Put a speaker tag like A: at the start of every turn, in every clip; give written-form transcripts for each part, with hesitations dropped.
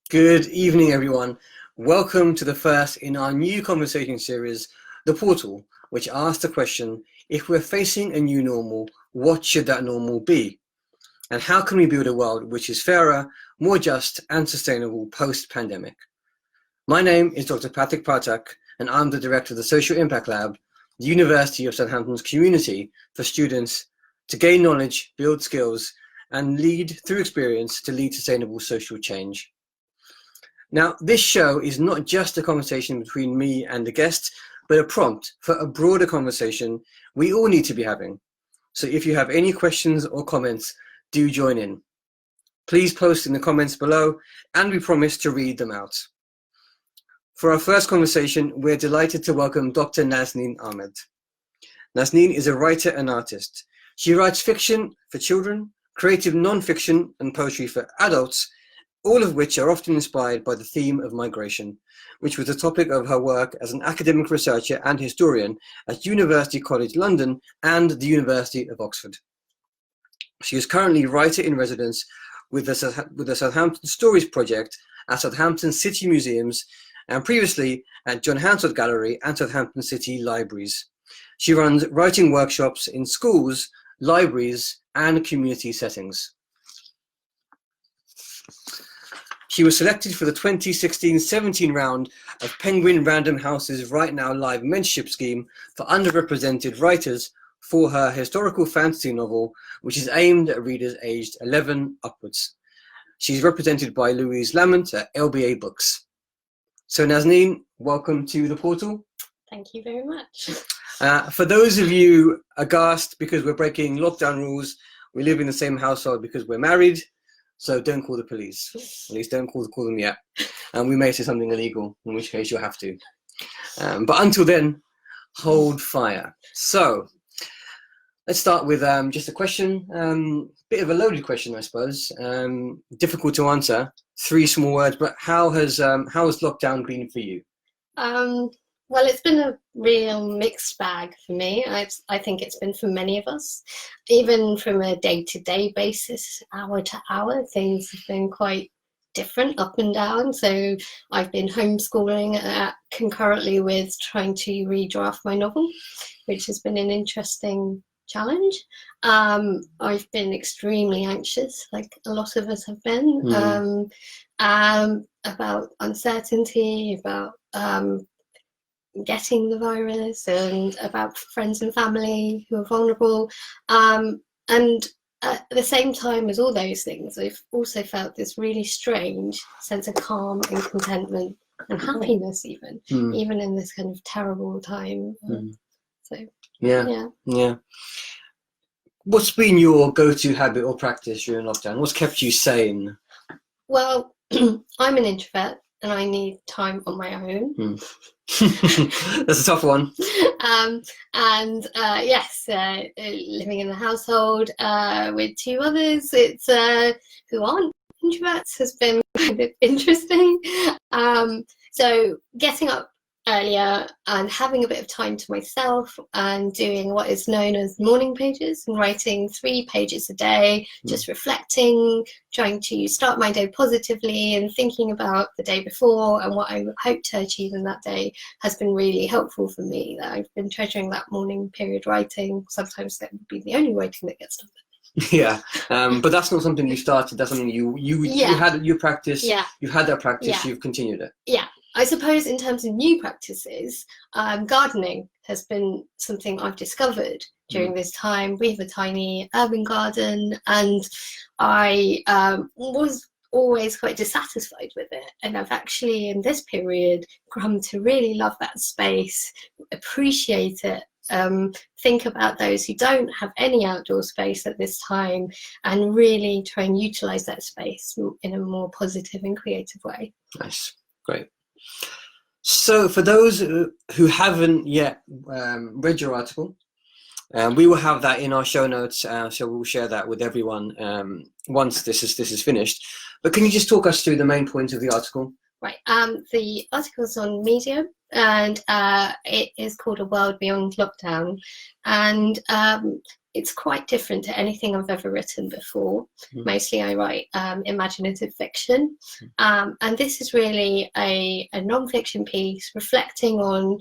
A: Good evening, everyone. Welcome to the first in our new conversation series, The Portal, which asks the question, if we're facing a new normal, what should that normal be? And how can we build a world which is fairer, more just and sustainable post-pandemic? My name is Dr. Patrick Partak, and I'm the Director of the Social Impact Lab, the University of Southampton's community for students to gain knowledge, build skills, and lead through experience to lead sustainable social change. Now, this show is not just a conversation between me and the guest, but a prompt for a broader conversation we all need to be having. So if you have any questions or comments, do join in. Please post in the comments below, and we promise to read them out. For our first conversation, we're delighted to welcome Dr. Nazneen Ahmed. Nazneen is a writer and artist. She writes fiction for children, creative non-fiction, and poetry for adults, all of which are often inspired by the theme of migration, which was the topic of her work as an academic researcher and historian at University College London and the University of Oxford. She is currently writer in residence with the Southampton Stories Project at Southampton City Museums and previously at John Hansard Gallery and Southampton City Libraries. She runs writing workshops in schools, libraries, and community settings. She was selected for the 2016-17 round of Penguin Random House's Right Now Live mentorship scheme for underrepresented writers for her historical fantasy novel, which is aimed at readers aged 11 upwards. She's represented by Louise Lamont at LBA Books. So Nazneen, welcome to The Portal.
B: Thank you very much.
A: For those of you aghast because we're breaking lockdown rules, we live in the same household because we're married. So don't call the police. At least don't call them yet. And we may say something illegal, in which case you'll have to. But until then, hold fire. So let's start with just a question. Bit of a loaded question, I suppose. Difficult to answer. 3 small words. But how has lockdown been for you?
B: Well, it's been a real mixed bag for me. I think it's been for many of us. Even from a day-to-day basis, hour to hour, things have been quite different, up and down. So I've been homeschooling concurrently with trying to redraft my novel, which has been an interesting challenge. I've been extremely anxious, like a lot of us have been, about uncertainty, about getting the virus, and about friends and family who are vulnerable. And at the same time as all those things, I've also felt this really strange sense of calm and contentment and happiness, even in this kind of terrible time. So
A: yeah. What's been your go-to habit or practice during lockdown? What's kept you sane?
B: Well, I'm an introvert and I need time on my own.
A: That's a tough one.
B: Living in the household with 2 others, it's who aren't introverts, has been kind of interesting. So getting up earlier and having a bit of time to myself and doing what is known as morning pages and writing 3 pages a day, just reflecting, trying to start my day positively and thinking about the day before and what I hope to achieve in that day has been really helpful for me. That I've been treasuring that morning period writing. Sometimes that would be the only writing that gets done.
A: Yeah, but that's not something you started. That's something you had your practice. Yeah. You've had that practice. Yeah. You've continued it.
B: Yeah. I suppose in terms of new practices, gardening has been something I've discovered during this time. We have a tiny urban garden, and I was always quite dissatisfied with it. And I've actually, in this period, come to really love that space, appreciate it, think about those who don't have any outdoor space at this time, and really try and utilize that space in a more positive and creative way.
A: Nice, great. So for those who haven't yet read your article, we will have that in our show notes, so we'll share that with everyone once this is finished. But can you just talk us through the main points of the article?
B: Right. The article's on Medium, and it is called A World Beyond Lockdown. And it's quite different to anything I've ever written before. Mostly I write imaginative fiction, and this is really a non-fiction piece reflecting on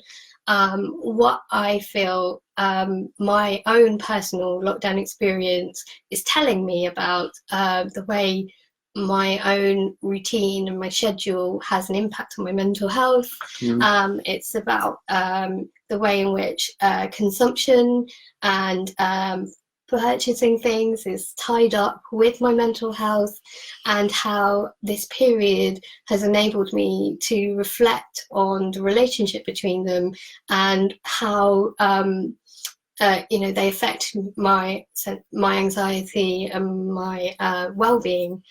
B: what I feel my own personal lockdown experience is telling me about the way my own routine and my schedule has an impact on my mental health. It's about the way in which consumption and purchasing things is tied up with my mental health, and how this period has enabled me to reflect on the relationship between them, and how they affect my anxiety and my well-being,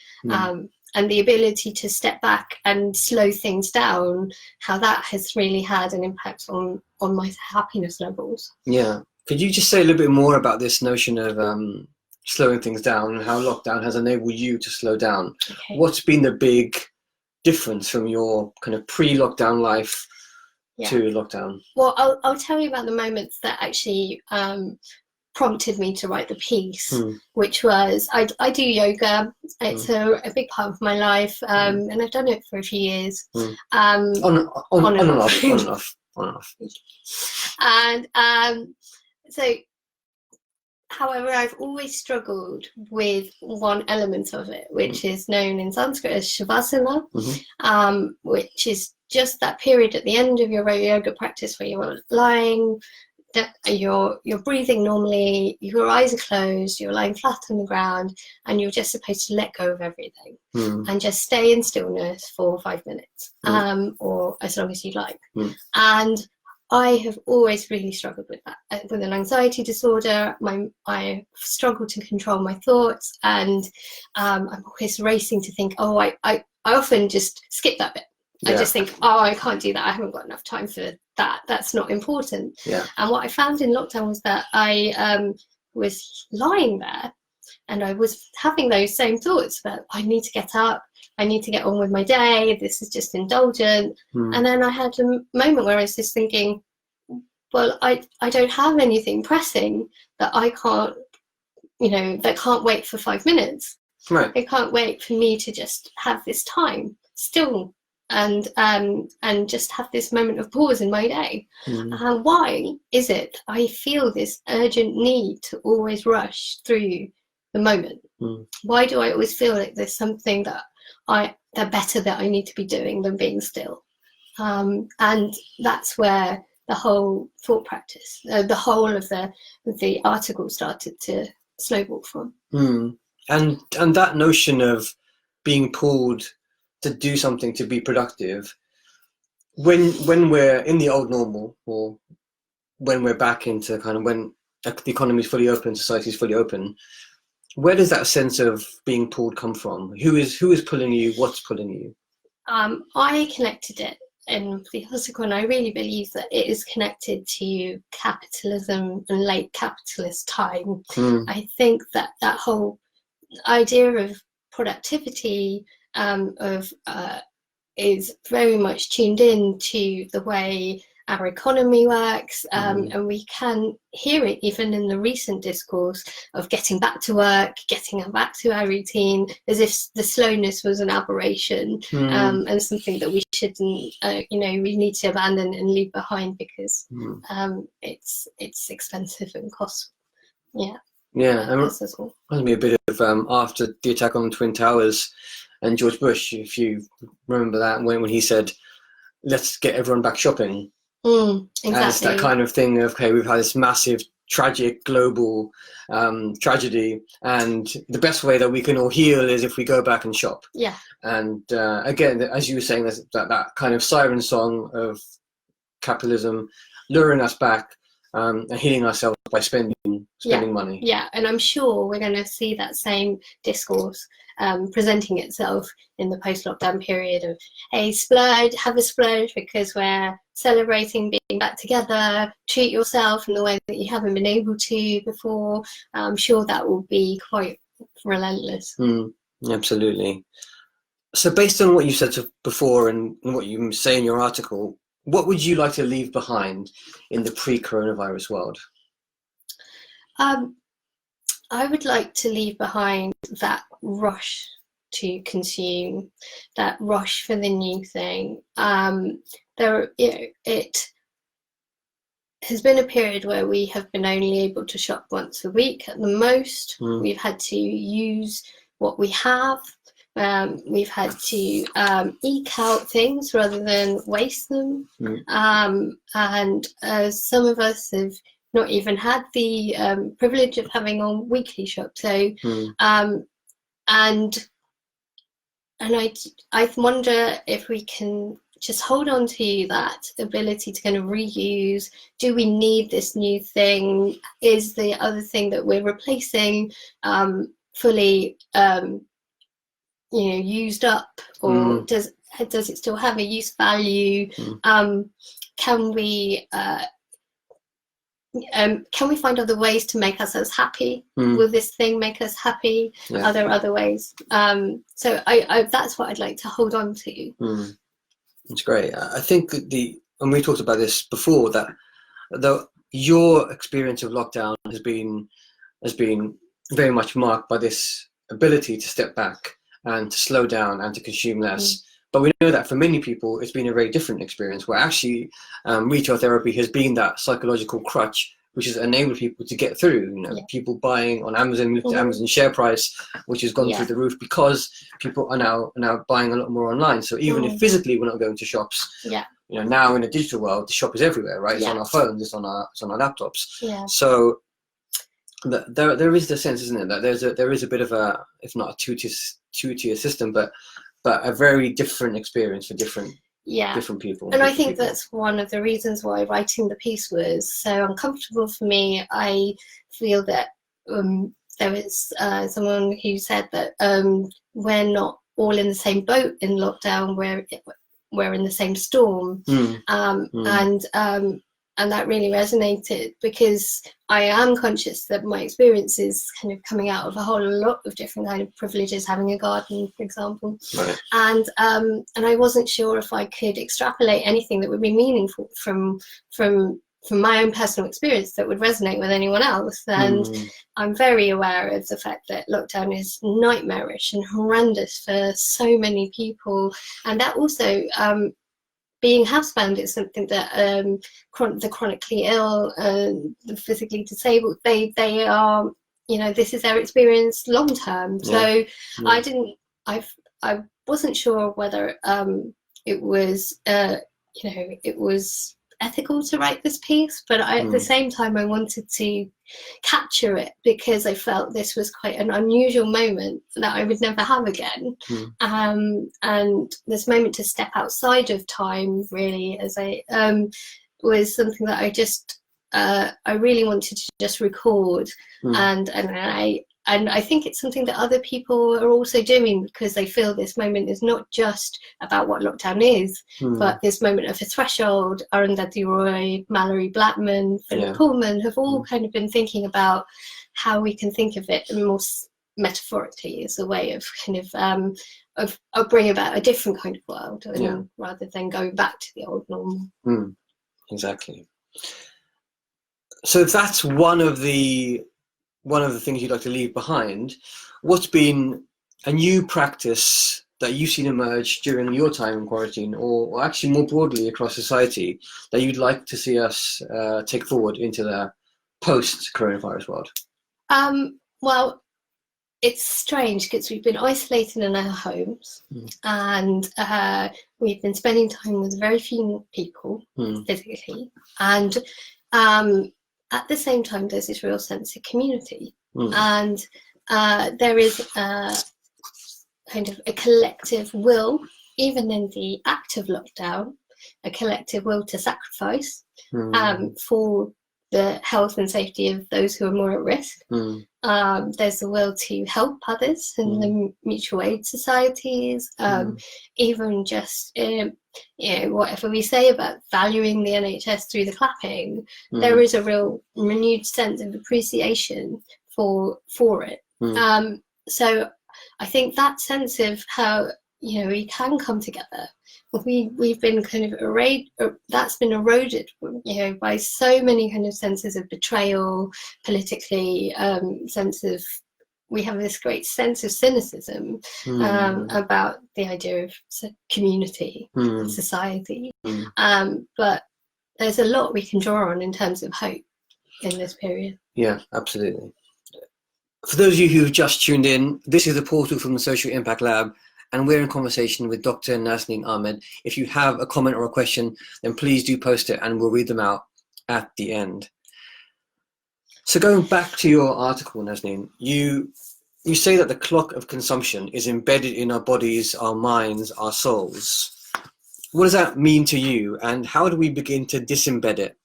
B: and the ability to step back and slow things down, how that has really had an impact on my happiness levels.
A: Yeah. Could you just say a little bit more about this notion of slowing things down, and how lockdown has enabled you to slow down?
B: Okay.
A: What's been the big difference from your kind of pre-lockdown life to lockdown?
B: Well, I'll tell you about the moments that actually prompted me to write the piece, which was I do yoga. It's a big part of my life, and I've done it for a few years.
A: On and off.
B: And so, however, I've always struggled with one element of it, which is known in Sanskrit as shavasana, which is just that period at the end of your yoga practice where you're lying, you're breathing normally, your eyes are closed, you're lying flat on the ground, and you're just supposed to let go of everything and just stay in stillness for 5 minutes, or as long as you like. And I have always really struggled with that. With an anxiety disorder, I struggle to control my thoughts, and I'm always racing to think, I often just skip that bit. I just think, I can't do that. I haven't got enough time for that. That's not important. And what I found in lockdown was that I was lying there, and I was having those same thoughts about, I need to get up, I need to get on with my day, this is just indulgent. And then I had a moment where I was just thinking, well, I don't have anything pressing that I can't, that can't wait for 5 minutes.
A: Right.
B: It can't wait for me to just have this time still, and just have this moment of pause in my day. Why is it I feel this urgent need to always rush through the moment? Why do I always feel like there's something that better that I need to be doing than being still? And that's where the whole thought practice, the whole of the article started to snowball from.
A: And that notion of being pulled to do something, to be productive, when we're in the old normal, or when we're back into kind of when the economy is fully open, society is fully open, where does that sense of being pulled come from? Who is pulling you? What's pulling you?
B: I connected it in the article, and I really believe that it is connected to capitalism and late capitalist time. I think that whole idea of productivity is very much tuned in to the way our economy works, and we can hear it even in the recent discourse of getting back to work, getting back to our routine, as if the slowness was an aberration, and something that we shouldn't, we need to abandon and leave behind, because it's expensive and costs. Yeah,
A: and reminds me a bit of after the attack on the Twin Towers and George Bush, if you remember that, when he said, let's get everyone back shopping.
B: Exactly.
A: And it's that kind of thing of, okay, we've had this massive, tragic, global tragedy, and the best way that we can all heal is if we go back and shop.
B: Yeah.
A: And again, as you were saying, there's that kind of siren song of capitalism luring us back and healing ourselves by spending money.
B: Yeah, and I'm sure we're going to see that same discourse presenting itself in the post-lockdown period of, hey, splurge, have a splurge because we're celebrating being back together, treat yourself in the way that you haven't been able to before. I'm sure that will be quite relentless.
A: Absolutely. So based on what you said before and what you say in your article, what would you like to leave behind in the pre-coronavirus world?
B: I would like to leave behind that rush to consume, that rush for the new thing. It has been a period where we have been only able to shop once a week at the most. We've had to use what we have. We've had to eke out things rather than waste them. And some of us have not even had the privilege of having a weekly shop. So, and I wonder if we can just hold on to that ability to kind of reuse. Do we need this new thing? Is the other thing that we're replacing fully used up, or does it still have a use value? Can we find other ways to make ourselves happy? Will this thing make us happy? Are there other ways? So I that's what I'd like to hold on to.
A: It's great. I think and we talked about this before, that your experience of lockdown has been very much marked by this ability to step back and to slow down and to consume less. But we know that for many people, it's been a very different experience, where actually retail therapy has been that psychological crutch which has enabled people to get through. People buying on Amazon, look at Amazon share price, which has gone through the roof because people are now buying a lot more online. So even if physically we're not going to shops, now in a digital world, the shop is everywhere, right? It's on our phones, it's on our laptops. So there is the sense, isn't it, that there is a bit of a, if not a two-tier system, but a very different experience for different people.
B: And I think that's one of the reasons why writing the piece was so uncomfortable for me. I feel that there was someone who said that we're not all in the same boat in lockdown, we're in the same storm. And that really resonated, because I am conscious that my experience is kind of coming out of a whole lot of different kind of privileges, having a garden, for example.
A: Right.
B: And I wasn't sure if I could extrapolate anything that would be meaningful from my own personal experience that would resonate with anyone else. And I'm very aware of the fact that lockdown is nightmarish and horrendous for so many people. And that also, being housebound is something that the chronically ill, the physically disabled, they are, this is their experience long term. So I wasn't sure whether it was it was ethical to write this piece, but at the same time I wanted to capture it, because I felt this was quite an unusual moment that I would never have again. And this moment to step outside of time, really, as I was something that I really wanted to just record. And I think it's something that other people are also doing, because they feel this moment is not just about what lockdown is, but this moment of a threshold. Arundhati Roy, Mallory Blackman, Philip Pullman have all kind of been thinking about how we can think of it more metaphorically as a way of kind of bring about a different kind of world, rather than going back to the old normal.
A: Exactly. So if that's one of the things you'd like to leave behind, what's been a new practice that you've seen emerge during your time in quarantine, or actually more broadly across society, that you'd like to see us take forward into the post-coronavirus world?
B: Well, it's strange, because we've been isolated in our homes, and we've been spending time with very few people physically, and at the same time, there's this real sense of community, and there is kind of a collective will, even in the act of lockdown, a collective will to sacrifice for the health and safety of those who are more at risk. There's a will to help others in the mutual aid societies, even just whatever we say about valuing the NHS through the clapping, there is a real renewed sense of appreciation for it. So I think that sense of how we can come together we've been kind of that's been eroded, by so many kind of senses of betrayal politically, we have this great sense of cynicism about the idea of community, society, but there's a lot we can draw on in terms of hope in this period.
A: Yeah, absolutely. For those of you who've just tuned in, this is the portal from the Social Impact Lab, and we're in conversation with Dr. Nazneen Ahmed. If you have a comment or a question, then please do post it and we'll read them out at the end. So going back to your article, Nazneen, you say that the clock of consumption is embedded in our bodies, our minds, our souls. What does that mean to you, and how do we begin to disembed it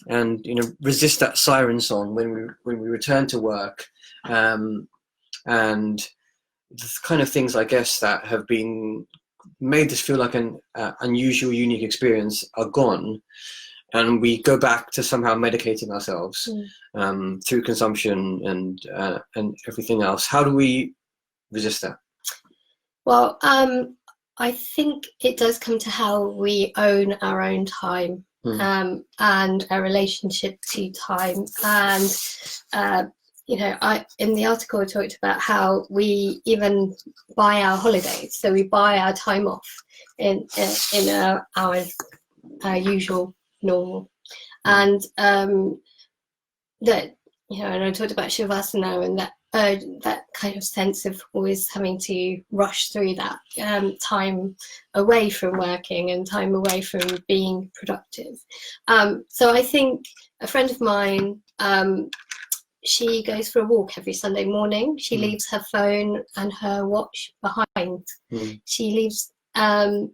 A: and resist that siren song when we return to work, and the kind of things, I guess, that have been made us feel like an unusual, unique experience are gone, and we go back to somehow medicating ourselves through consumption and everything else. How do we resist that?
B: Well, I think it does come to how we own our own time and our relationship to time. And I in the article I talked about how we even buy our holidays, so we buy our time off in our usual normal, and that and I talked about shavasana and that kind of sense of always having to rush through that time away from working and time away from being productive. So I think a friend of mine, she goes for a walk every Sunday morning. She leaves her phone and her watch behind. She leaves in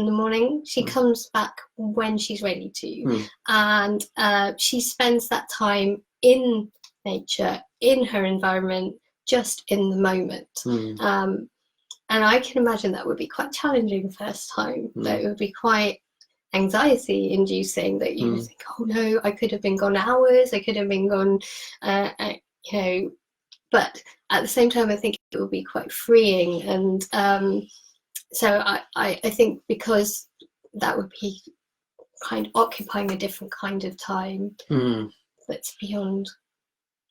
B: the morning. She comes back when she's ready to, and she spends that time in nature, in her environment, just in the moment. And I can imagine that would be quite challenging first time. That it would be quite anxiety inducing, that you think, oh no, I could have been gone hours, I could have been gone but at the same time I think it would be quite freeing. And so I think because that would be kind of occupying a different kind of time that's beyond.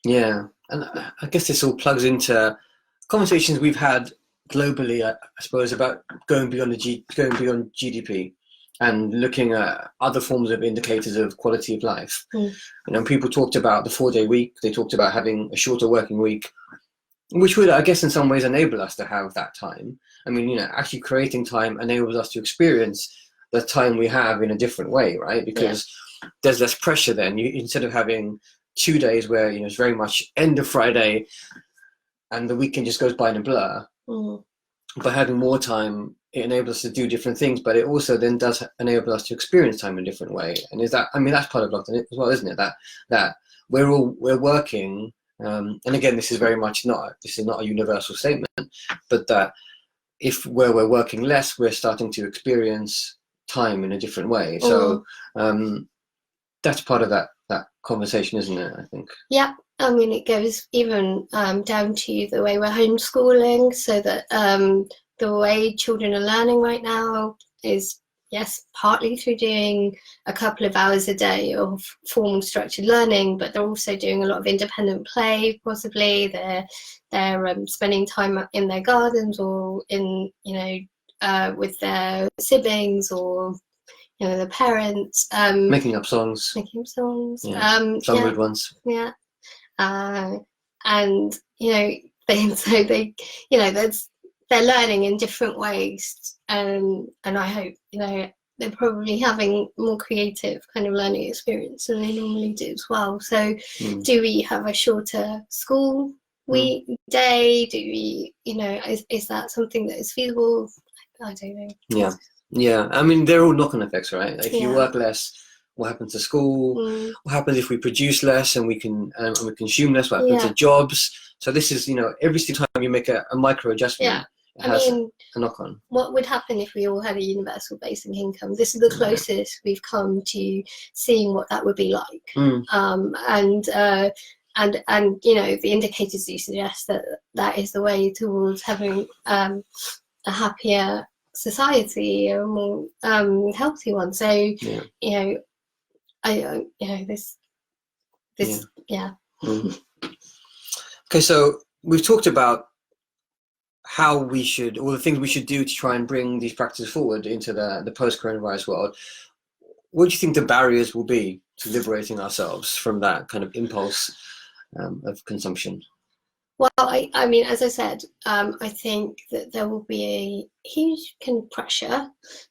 A: Yeah, and I guess this all plugs into conversations we've had globally, I suppose, about going beyond GDP and looking at other forms of indicators of quality of life. People talked about the 4-day week. They talked about having a shorter working week, which would, I guess, in some ways enable us to have that time. I mean, actually creating time enables us to experience the time we have in a different way, right? Because there's less pressure then. Instead of having 2 days where it's very much end of Friday and the weekend just goes by in a blur, by having more time, it enables us to do different things, but it also then does enable us to experience time in a different way. And that's part of lockdown as well, isn't it? That we're working, and again, this is not a universal statement, but that if where we're working less, we're starting to experience time in a different way. So that's part of that conversation, isn't it? I think.
B: Yeah, I mean, it goes even down to the way we're homeschooling, so that the way children are learning right now is, yes, partly through doing a couple of hours a day of formal structured learning, but they're also doing a lot of independent play. Possibly they're spending time in their gardens or in with their siblings or their parents,
A: making up songs. Yeah. Some good ones.
B: Yeah. And they're learning in different ways, and I hope they're probably having more creative kind of learning experience than they normally do as well. So do we have a shorter school day? Do we is that something that is feasible? I don't know.
A: Yeah, I mean, they're all knock-on effects, right? Like, if you work less, what happens to school? What happens if we produce less and we consume less? What happens to jobs? So this is, every single time you make a micro adjustment, it has a knock-on.
B: What would happen if we all had a universal basic income? This is the closest we've come to seeing what that would be like. And the indicators do suggest that is the way towards having a happier society, a more healthy one. So
A: Yeah.
B: This
A: Mm. Okay, so we've talked about how we should, or the things we should do to try and bring these practices forward into the post-coronavirus world. What do you think the barriers will be to liberating ourselves from that kind of impulse of consumption?
B: Well, I mean, as I said, I think that there will be a huge kind of pressure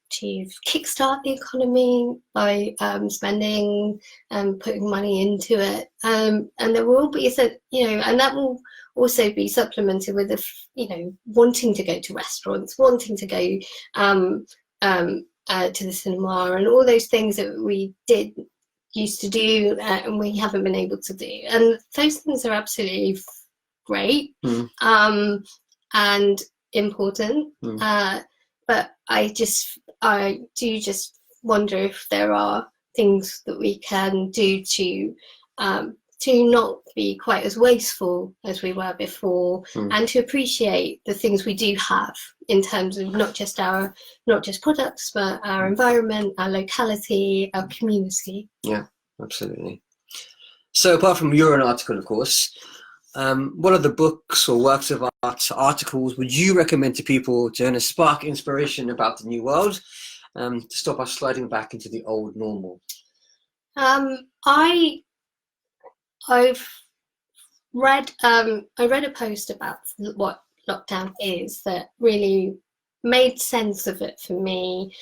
B: to kickstart the economy by spending and putting money into it, and there will be and that will also be supplemented with wanting to go to restaurants, wanting to go to the cinema, and all those things that we used to do and we haven't been able to do, and those things are absolutely great and important, but I do just wonder if there are things that we can do to not be quite as wasteful as we were before, and to appreciate the things we do have in terms of not just products, but our environment, our locality, our community.
A: Yeah, absolutely. So apart from your own article, of course, what other books or works of art, articles would you recommend to people to spark inspiration about the new world, to stop us sliding back into the old normal?
B: I've read I read a post about what lockdown is that really made sense of it for me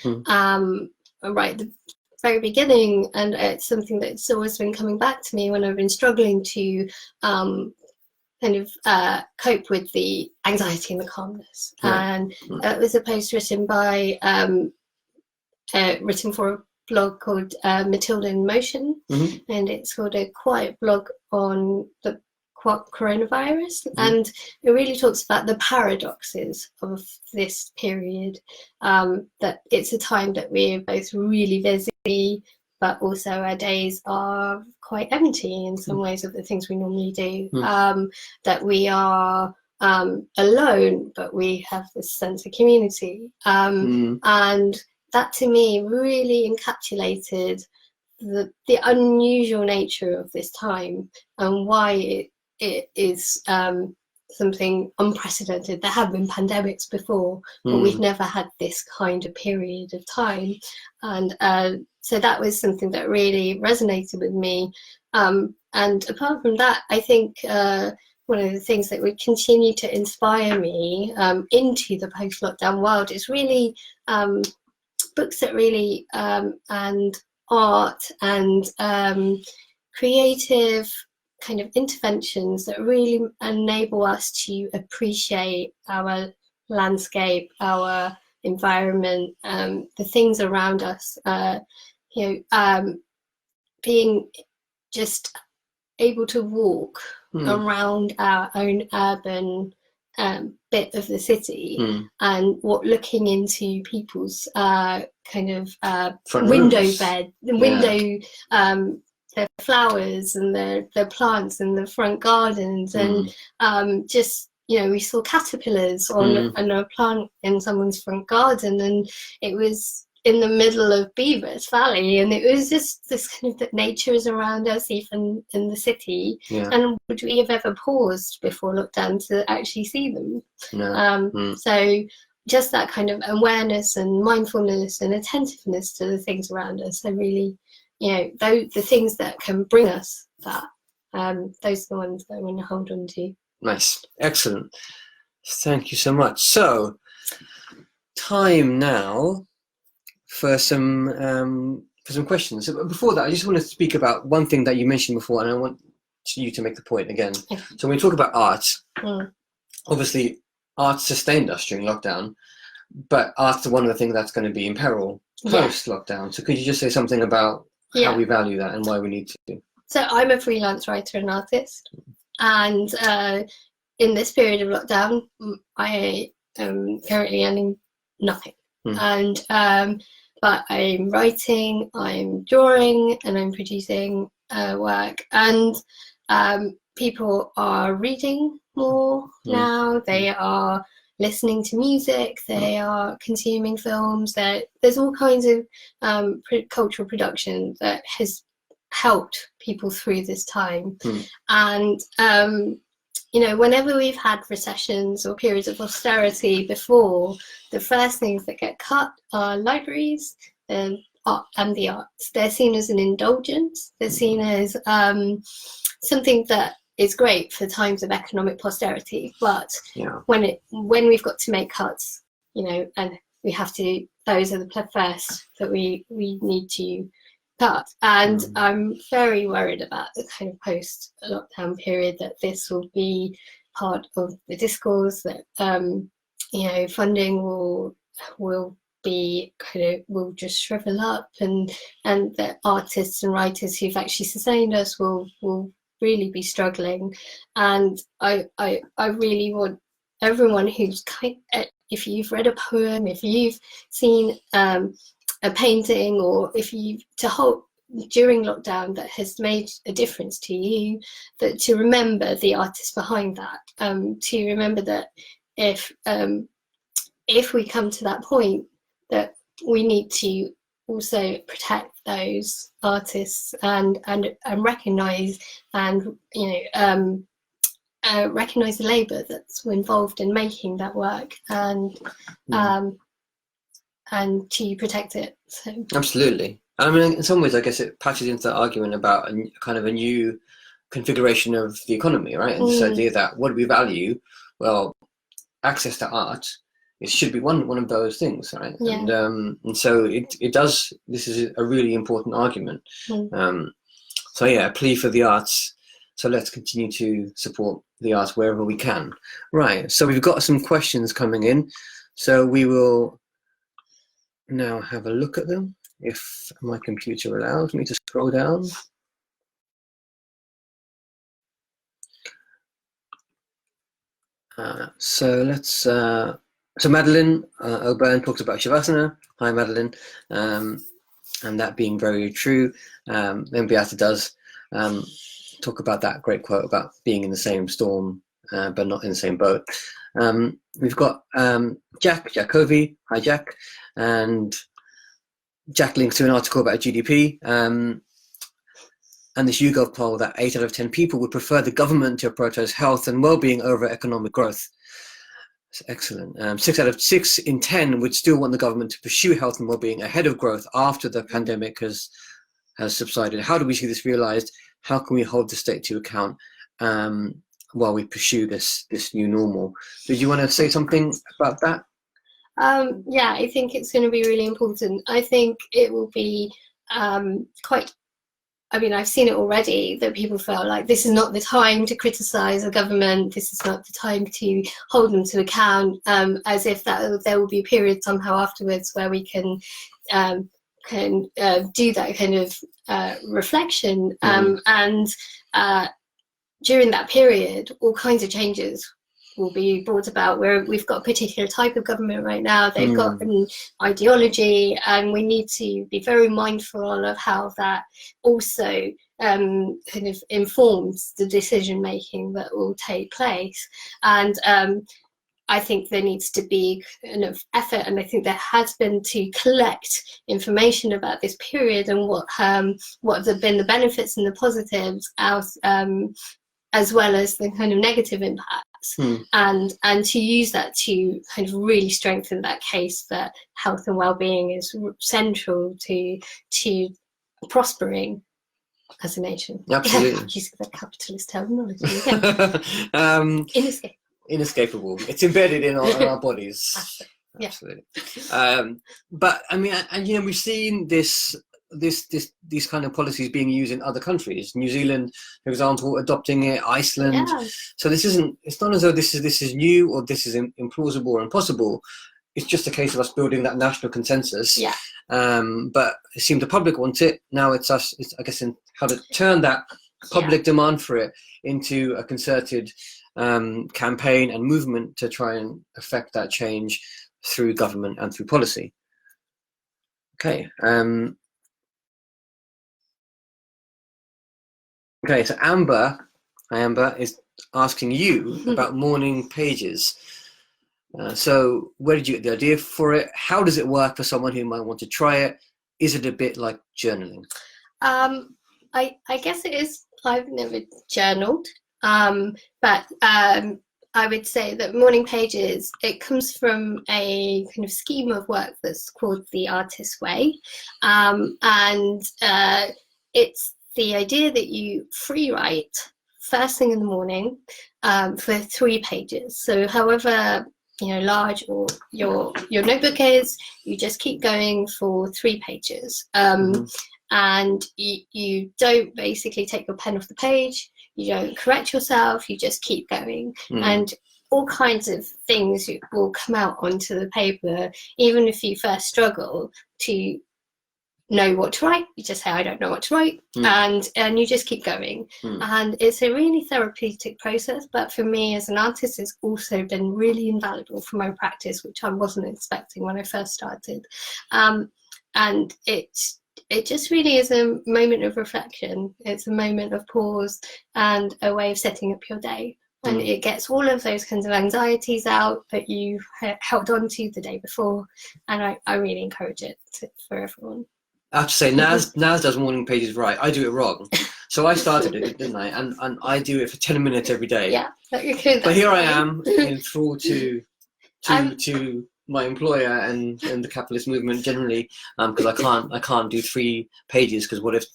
B: right at the very beginning, and it's something that's always been coming back to me when I've been struggling to cope with the anxiety and the calmness. And it was a post written by written for a blog called Matilda in Motion, and it's called A Quiet Blog on the Coronavirus, and it really talks about the paradoxes of this period, that it's a time that we're both really busy, but also our days are quite empty in some ways of the things we normally do, that we are alone, but we have this sense of community, and that to me really encapsulated the unusual nature of this time and why it is something unprecedented. There have been pandemics before, but we've never had this kind of period of time, and so that was something that really resonated with me, and apart from that, I think one of the things that would continue to inspire me into the post-lockdown world is really books that really and art and creative kind of interventions that really enable us to appreciate our landscape, our environment, the things around us, being just able to walk around our own urban bit of the city, and looking into people's their flowers and their plants and the front gardens, and just we saw caterpillars on a plant in someone's front garden, and it was in the middle of Beavers Valley, and it was just this kind of that nature is around us even in the city, and would we have ever paused before lockdown to actually see them? No. So just that kind of awareness and mindfulness and attentiveness to the things around us, so really the things that can bring us that, those are the ones that I want to hold on to.
A: Nice. Excellent. Thank you so much. So time now for some questions. So before that, I just want to speak about one thing that you mentioned before, and I want you to make the point again. So when we talk about art, obviously art sustained us during lockdown, but art's one of the things that's going to be in peril post-lockdown. So could you just say something about how we value that and why we need to?
B: So I'm a freelance writer and artist, and in this period of lockdown, I am currently earning nothing. And but I'm writing, I'm drawing, and I'm producing work, and people are reading more now. They are listening to music, they are consuming films. There's all kinds of cultural production that has helped people through this time. And you know, whenever we've had recessions or periods of austerity before, the first things that get cut are libraries and art and the arts. They're seen as an indulgence. They're seen as something that is great for times of economic posterity. But when we've got to make cuts, you know, and we have to, those are the first that we need to cut. And I'm very worried about the kind of post-lockdown period, that this will be part of the discourse, that you know, funding will be will just shrivel up, and that artists and writers who've actually sustained us will really be struggling. And I really want everyone who's if you've read a poem, if you've seen a painting, or if you during lockdown that has made a difference to you, that to remember the artist behind that, to remember that if we come to that point, that we need to also protect those artists and recognize, and you know, recognize the labor that's involved in making that work, and to protect it. So.
A: Absolutely. I mean, in some ways, I guess it patches into that argument about a new configuration of the economy, right? And this idea that what do we value? Well, access to art, it should be one of those things, right?
B: Yeah.
A: And so it does. This is a really important argument. So yeah, a plea for the arts. So let's continue to support the arts wherever we can. Right. So we've got some questions coming in. So we will now have a look at them, if my computer allows me to scroll down. So let's. So Madeline O'Byrne talks about Shavasana. Hi, Madeline, and that being very true. Then Beata does talk about that great quote about being in the same storm, but not in the same boat. We've got Jack Covey. Hi, Jack, and Jack links to an article about GDP. And this YouGov poll that 8 out of 10 people would prefer the government to prioritize health and well-being over economic growth. That's excellent. 6 in 10 would still want the government to pursue health and well-being ahead of growth after the pandemic has subsided. How do we see this realized? How can we hold the state to account while we pursue this new normal? Did you want to say something about that?
B: Yeah, I think it's going to be really important. I think it will be I mean, I've seen it already, that people feel like this is not the time to criticize the government, this is not the time to hold them to account, as if that there will be a period somehow afterwards where we can do that kind of reflection. And during that period, all kinds of changes will be brought about, where we've got a particular type of government right now, they've got an ideology, and we need to be very mindful of how that also kind of informs the decision making that will take place. And I think there needs to be enough effort, and I think there has been, to collect information about this period and what have been the benefits and the positives, as well as the kind of negative impacts, and to use that to kind of really strengthen that case that health and well-being is central to prospering as a nation.
A: Absolutely.
B: Using that capitalist terminology.
A: Inescapable. It's embedded in our bodies. Absolutely. But I mean, and you know, we've seen these kind of policies being used in other countries. New Zealand, for example, adopting it. Iceland. Yeah. So it's not as though this is new, or this is implausible or impossible. It's just a case of us building that national consensus.
B: Yeah.
A: But it seemed the public want it. Now it's us. I guess in how to turn that public demand for it into a concerted campaign and movement to try and affect that change through government and through policy. Okay. Okay, so Amber is asking you about morning pages. So where did you get the idea for it? How does it work for someone who might want to try it? Is it a bit like journaling?
B: I guess it is. I've never journaled, but I would say that morning pages, it comes from a kind of scheme of work that's called the Artist's Way, and it's the idea that you free write first thing in the morning for 3 pages. So however large or your notebook is, you just keep going for 3 pages. And you don't basically take your pen off the page, you don't correct yourself, you just keep going. And all kinds of things will come out onto the paper. Even if you first struggle to know what to write, you just say, I don't know what to write, and you just keep going. And it's a really therapeutic process, but for me as an artist, it's also been really invaluable for my practice, which I wasn't expecting when I first started. And it just really is a moment of reflection. It's a moment of pause and a way of setting up your day. And it gets all of those kinds of anxieties out that you held on to the day before. And I really encourage it for everyone.
A: I have to say, Naz does morning pages right. I do it wrong. So I started it, didn't I? And I do it for 10 minutes every day.
B: Yeah.
A: But here I am, enthralled to my employer and the capitalist movement generally, because I can't do 3 pages, because what if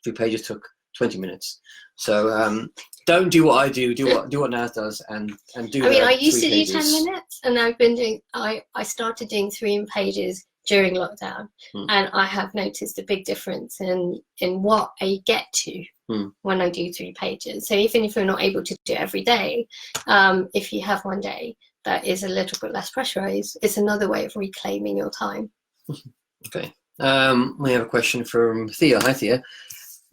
A: 3 pages took 20 minutes? So don't do what I do. Do what Naz does, and do.
B: I mean, I used to do
A: pages.
B: 10 minutes, and I've been doing. I started doing 3 pages during lockdown, and I have noticed a big difference in what I get to when I do 3 pages. So even if you're not able to do it every day, if you have one day that is a little bit less pressurized, it's another way of reclaiming your time.
A: Okay. We have a question from Thea. Hi, Thea.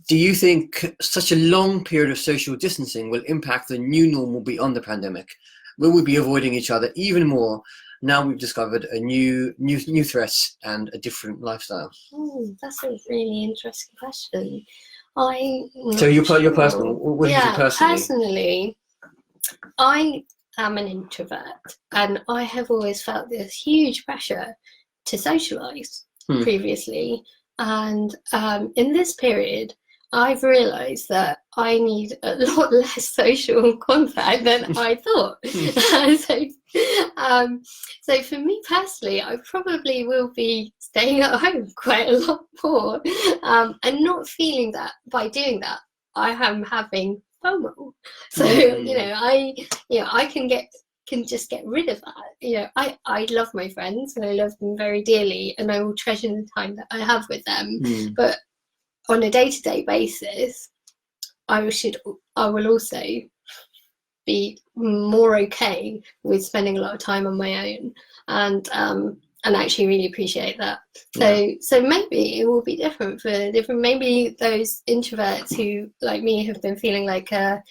A: Do you think such a long period of social distancing will impact the new normal beyond the pandemic? Will we be avoiding each other even more now we've discovered a new threats and a different lifestyle?
B: That's a really interesting question.
A: So your personal, what do you think
B: personally, I am an introvert, and I have always felt this huge pressure to socialize previously, and in this period I've realised that I need a lot less social contact than I thought. So for me personally, I probably will be staying at home quite a lot more, and not feeling that by doing that I am having FOMO. So I can just get rid of that. I love my friends and I love them very dearly, and I will treasure the time that I have with them. But on a day-to-day basis, I will also be more okay with spending a lot of time on my own, and actually really appreciate that. So maybe it will be different for different. Maybe those introverts who, like me, have been feeling like a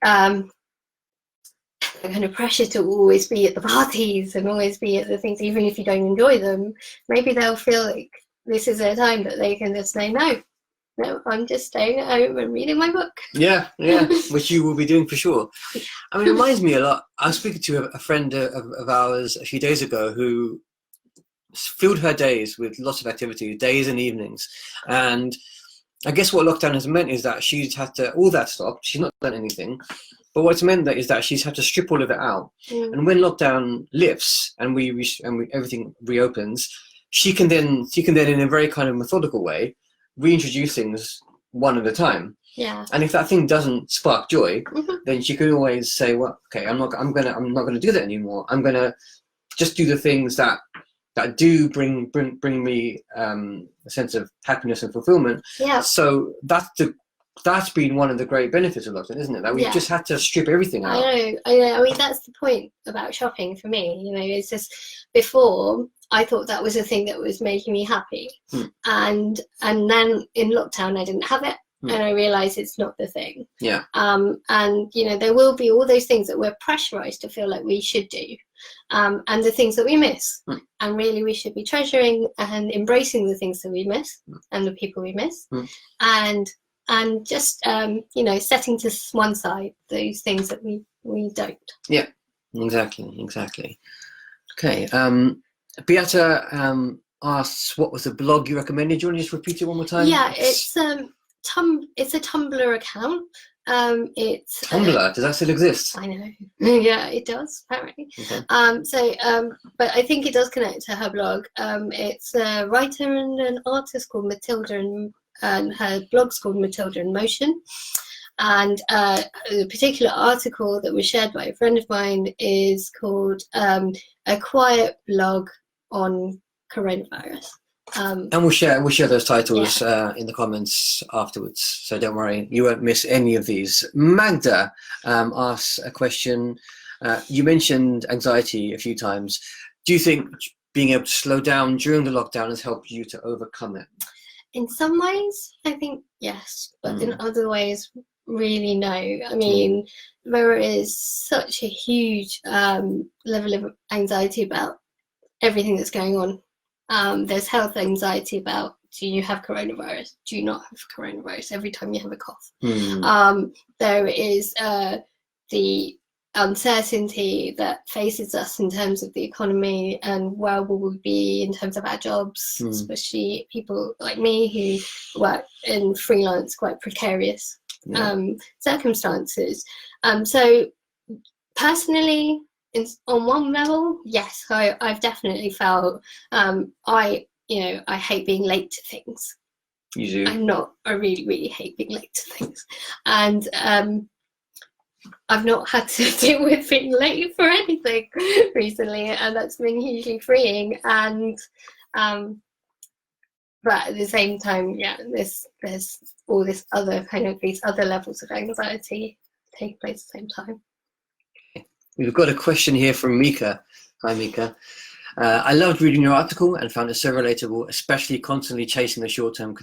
B: kind of pressure to always be at the parties and always be at the things, even if you don't enjoy them. Maybe they'll feel like this is a time that they can just say, no, I'm just staying at home and reading my book. Yeah,
A: which you will be doing for sure. I mean, it reminds me a lot. I was speaking to a friend of ours a few days ago who filled her days with lots of activities, days and evenings. And I guess what lockdown has meant is that she's had to, all that stopped. She's not done anything. But what's meant is that she's had to strip all of it out. And when lockdown lifts and everything reopens, she can then in a very kind of methodical way reintroduce things one at a time.
B: Yeah.
A: And if that thing doesn't spark joy, then she can always say, well, okay, I'm not gonna do that anymore. I'm gonna just do the things that do bring me a sense of happiness and fulfillment.
B: Yeah.
A: So that's been one of the great benefits of lockdown, isn't it? That we just had to strip everything out.
B: I know. I mean, that's the point about shopping for me. It's just, before I thought that was a thing that was making me happy, and then in lockdown I didn't have it, and I realised it's not the thing.
A: Yeah.
B: And there will be all those things that we're pressurised to feel like we should do, and the things that we miss, and really we should be treasuring and embracing the things that we miss and the people we miss, and just setting to one side those things that we don't.
A: Yeah. Exactly. Okay. Beata asks, what was the blog you recommended? Do you want to just repeat it one more time?
B: Yeah, it's it's a Tumblr account. It's
A: Tumblr. Does that still exist?
B: I know. Yeah, it does apparently.
A: Okay.
B: But I think it does connect to her blog. It's a writer and an artist called Matilda, and her blog's called Matilda in Motion. And a particular article that was shared by a friend of mine is called "A Quiet Blog on Coronavirus."
A: And we'll share those titles in the comments afterwards, so don't worry, you won't miss any of these. Magda asks a question. You mentioned anxiety a few times. Do you think being able to slow down during the lockdown has helped you to overcome it?
B: In some ways, I think yes, but in other ways, really no. I mean, there is such a huge level of anxiety about everything that's going on. There's health anxiety about, do you have coronavirus? Do you not have coronavirus every time you have a cough? There is the uncertainty that faces us in terms of the economy and where will we be in terms of our jobs, especially people like me who work in freelance, quite precarious circumstances. So personally, on one level, yes, I've definitely felt I hate being late to things.
A: You do?
B: I really hate being late to things, and I've not had to deal with being late for anything recently, and that's been hugely freeing. And but at the same time, there's all this other these other levels of anxiety take place at the same time.
A: We've got a question here from Mika. Hi, Mika. I loved reading your article and found it so relatable, especially constantly chasing the short-lived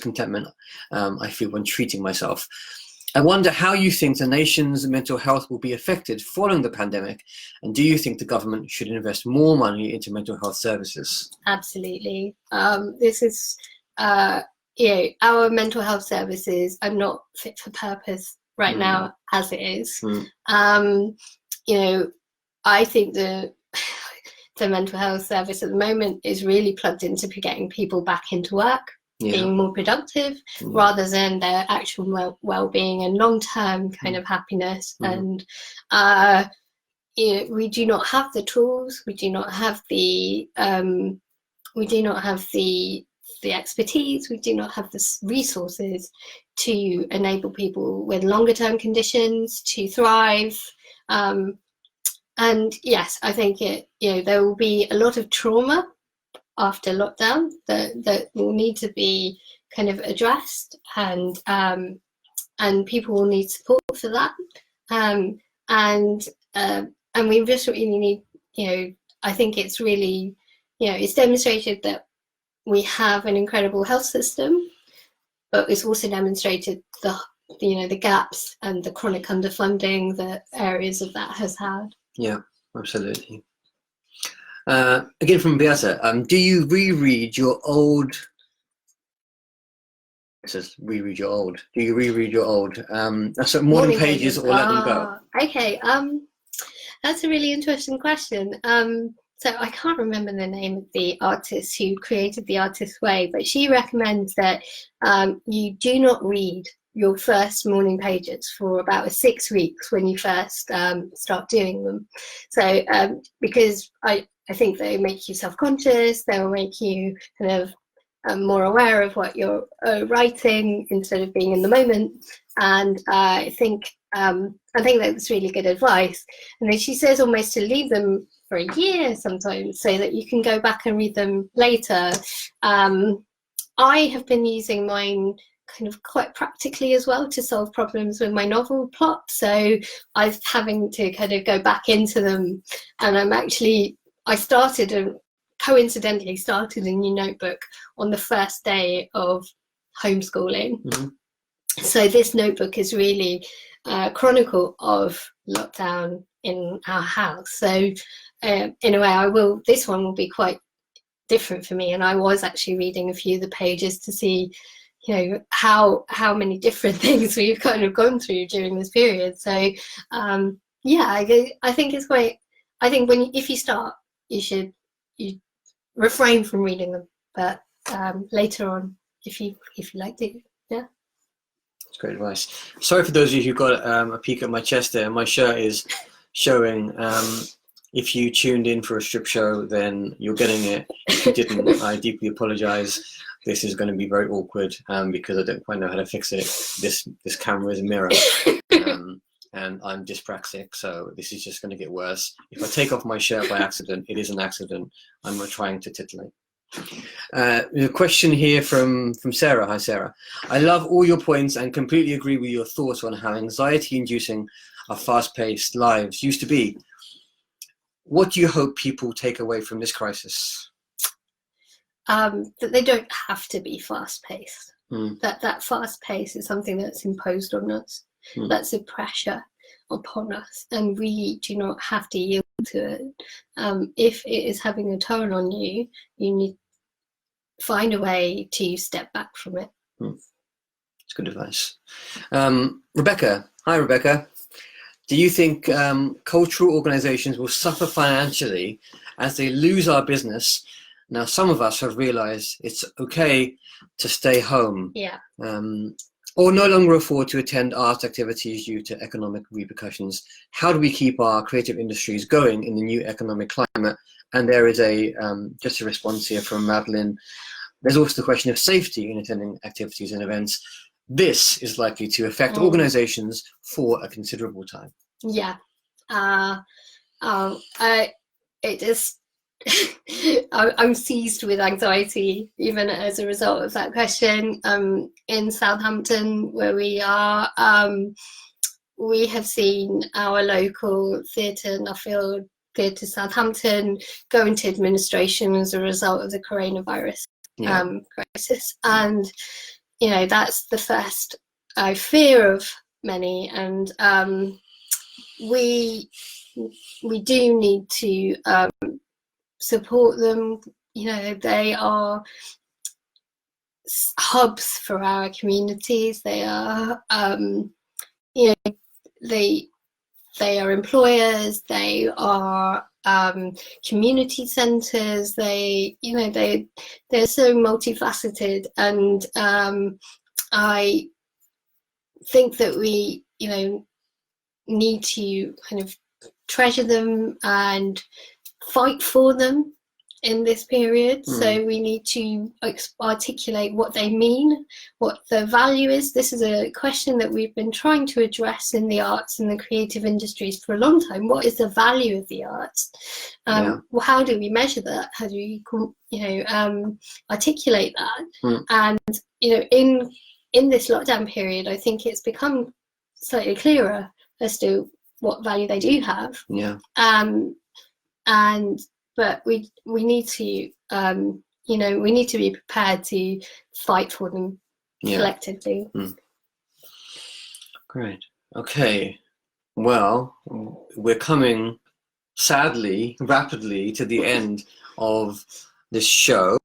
A: contentment I feel when treating myself. I wonder how you think the nation's mental health will be affected following the pandemic, and do you think the government should invest more money into mental health services?
B: Absolutely. This is, our mental health services are not fit for purpose right now as it is. I think the mental health service at the moment is really plugged into getting people back into work, being more productive, rather than their actual well-being and long-term kind of happiness. And we do not have the tools, we do not have the expertise, we do not have the resources to enable people with longer term conditions to thrive. And yes, I think there will be a lot of trauma after lockdown that will need to be kind of addressed, and people will need support for that. And we just really need, I think it's really, it's demonstrated that we have an incredible health system, but it's also demonstrated the gaps and the chronic underfunding that areas of that has had.
A: Yeah, absolutely. Again from Beata, do you reread your old? It says reread your old. Do you reread your old? So morning pages or let them go?
B: Okay, that's a really interesting question. So I can't remember the name of the artist who created The Artist's Way, but she recommends that you do not read your first morning pages for about 6 weeks when you first start doing them. So because I think they make you self-conscious, they will make you kind of more aware of what you're writing instead of being in the moment. And I think that's really good advice. And then she says almost to leave them for a year sometimes, so that you can go back and read them later. I have been using mine kind of quite practically as well to solve problems with my novel plot. So I'm having to kind of go back into them, and I coincidentally started a new notebook on the first day of homeschooling. So this notebook is really a chronicle of lockdown in our house. So in a way, this one will be quite different for me. And I was actually reading a few of the pages to see, how many different things we've kind of gone through during this period. So Yeah, I think it's great. I think if you start, you refrain from reading them, but later on, if you like to, yeah.
A: That's great advice. Sorry for those of you who got a peek at my chest there. My shirt is showing. If you tuned in for a strip show, then you're getting it. If you didn't, I deeply apologize. This is going to be very awkward because I don't quite know how to fix it. This camera is a mirror, and I'm dyspraxic, so this is just going to get worse. If I take off my shirt by accident, it is an accident. I'm not trying to titillate. A question here from Sarah. Hi, Sarah. I love all your points and completely agree with your thoughts on how anxiety-inducing our fast-paced lives used to be. What do you hope people take away from this crisis?
B: That they don't have to be fast-paced. That fast pace is something that's imposed on us. That's a pressure upon us, and we do not have to yield to it. If it is having a toll on you, you need to find a way to step back from it.
A: It's good advice. Rebecca. Hi, Rebecca. Do you think cultural organizations will suffer financially as they lose our business? Now, some of us have realized it's okay to stay home.
B: Yeah.
A: Or no longer afford to attend art activities due to economic repercussions. How do we keep our creative industries going in the new economic climate? And there is just a response here from Madeline. There's also the question of safety in attending activities and events. This is likely to affect organizations for a considerable time. Yeah.
B: It is. I'm seized with anxiety even as a result of that question. In Southampton, where we are, we have seen our local theatre, Nuffield Theatre Southampton, go into administration as a result of the coronavirus crisis. And, you know, that's the first fear of many. And we do need to support them. You know, they are hubs for our communities. They are, you know, they are employers. They are community centres. They, you know, they're so multifaceted, and I think that we, you know, need to kind of treasure them and fight for them in this period. So we need to articulate what they mean, what the value is. This is a question that we've been trying to address in the arts and the creative industries for a long time. What is the value of the arts? Well, how do we measure that? How do we, you know, articulate that? And, you know, in this lockdown period, I think it's become slightly clearer as to what value they do have. But we need to, you know, we need to be prepared to fight for them collectively.
A: Great. Okay. Well, we're coming, sadly, rapidly to the end of this show.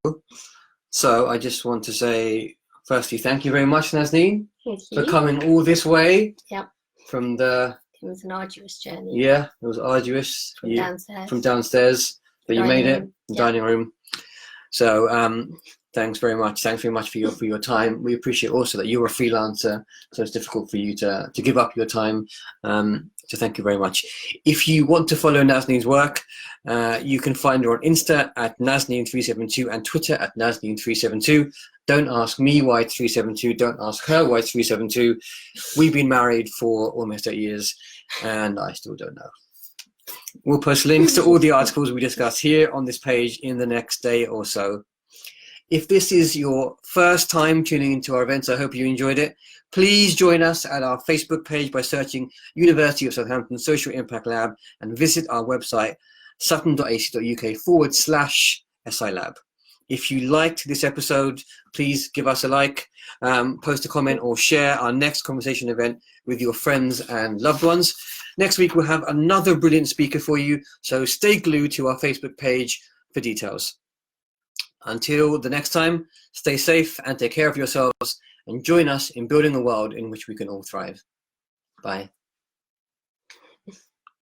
A: So I just want to say, firstly, thank you very much, Nazneen, for coming all this way. From the...
B: It was an arduous journey.
A: Yeah, it was arduous.
B: From downstairs.
A: But you made it. Dining room. So thanks very much. Thanks very much for your time. We appreciate also that you're a freelancer, so it's difficult for you to give up your time. So thank you very much. If you want to follow Nazneen's work, you can find her on Insta at Nazneen372 and Twitter at Nazneen372. Don't ask me why it's 372. Don't ask her why it's 372. We've been married for almost 8 years, and I still don't know. We'll post links to all the articles we discuss here on this page in the next day or so. If this is your first time tuning into our events, I hope you enjoyed it. Please join us at our Facebook page by searching University of Southampton Social Impact Lab and visit our website sutton.ac.uk/SI Lab. If you liked this episode, please give us a like, post a comment, or share our next conversation event with your friends and loved ones. Next week, we'll have another brilliant speaker for you, so stay glued to our Facebook page for details. Until the next time, stay safe and take care of yourselves, and join us in building a world in which we can all thrive. Bye.